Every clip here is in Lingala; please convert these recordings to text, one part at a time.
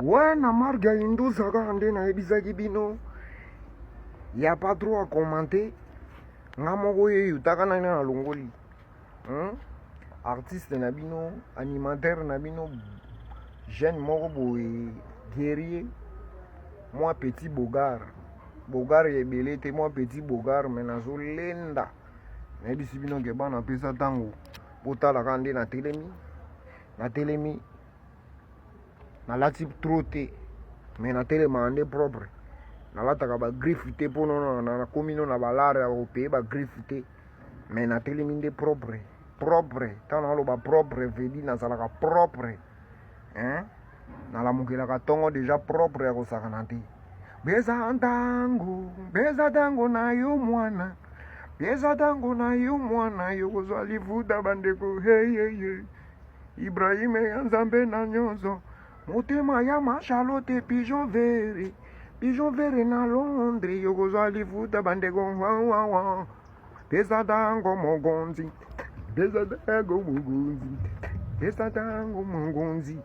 Ouais, na marga indo saka ande na ebisaki bino. Y a pas trop à commenter. Nga moko ye yutaka na na longoli. Artiste na bino, animateur na bino, jeune moko boye, guerrier. Moi petit Bogar. Bogar ye belete, moi petit Bogar mais nazo lenda. Na ebisi bino ke bana pesa tango. Potala kande na telemi. Na telemi. Na lati trop te. Mais na telema ande propre. Na lataka ba griffe te pono na komino na balare au pe ba griffe te. Mais na telemi nde propre. Propre. Tana lo ba propre vedi na salaka propre. Hein? Na la mukela ka tongo déjà propre ya kosaka na te. Beza tango na yo mwana. Beza tango na yo mwana yo kozali vuda bandeko. Hey. Ibrahim ya nzambe na nyonso. Motema ya Charlotte pigeon vere na Londres yo kozali vuda bandeko. Wa. Beza tango mogonzi. Beza tango mogonzi.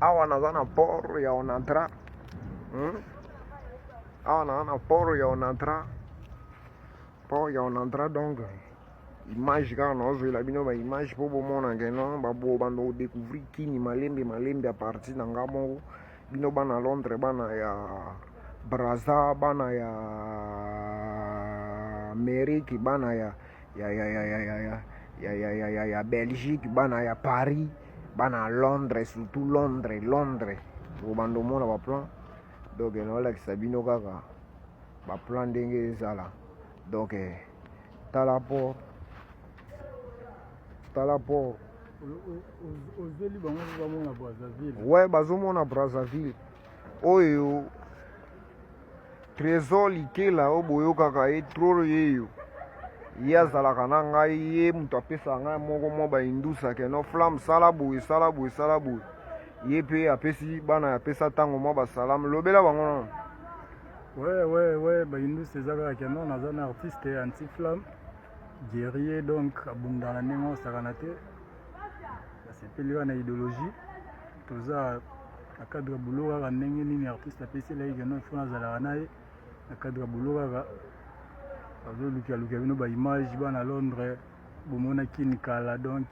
Awa nazana port ya onatra. Awa nazana port ya onatra. Port ya onatra donc. Image kaka naozwela bino ba image po bomona ke non babo bando découvrir kini malembe a partir na nga moko bino bana Londres bana ya Brazza bana ya Amérique bana ya Belgique bana ya Paris bana Londres surtout Londres bo bando mona ba plan donc naolakisa bino kaka ba plan ndenge ezala donc tala port ouais bazomona Brazzaville oyo trésor likela o boyokaka ye trop yeyo ye azalaka na ngai ye moto apesa ngai moko mwa baindusa keno flamme sala boye ye mpe apesi bana apesa ntango mwa basalamu lobela bango nano ouais baindusa eza kaka keno naza na artiste anti-flamme guerrier donc abundana ndenge osakana te basepeli kaka na idéologie toza na cadre ya boulot kaka ndenge nini artiste apesi elaki keno ifo nazalaka na ye na cadre ya boulot kaka azolukaluka bino baimage bana Londres bomona kini kala donc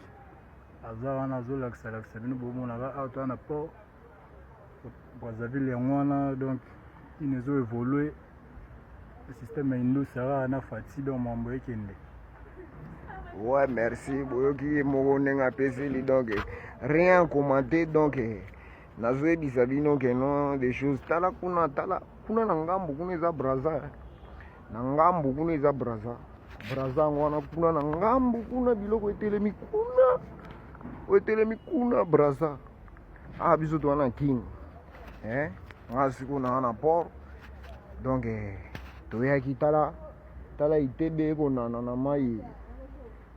aza wana azolakisa bino bomonaka awa toza na port Brazzaville yango wana donc kini ezoévolue système ya industrie kaka na fati donc mambo ekende. Ouais, merci. Boyoki moko ndenge apeseli donc rien commenter donc nazoyebisa bino ke non des choses tala kuna na ngambo kuna eza Brazza na ngambo kuna eza Brazza yango wana kuna na ngambo kuna biloko etelemi kuna Brazza biso to wana king ngasi kuna na port donc toyaki tala itebe ekonana na mai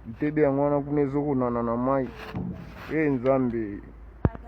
itebe yango wana kuna ezokonana na mai nzambe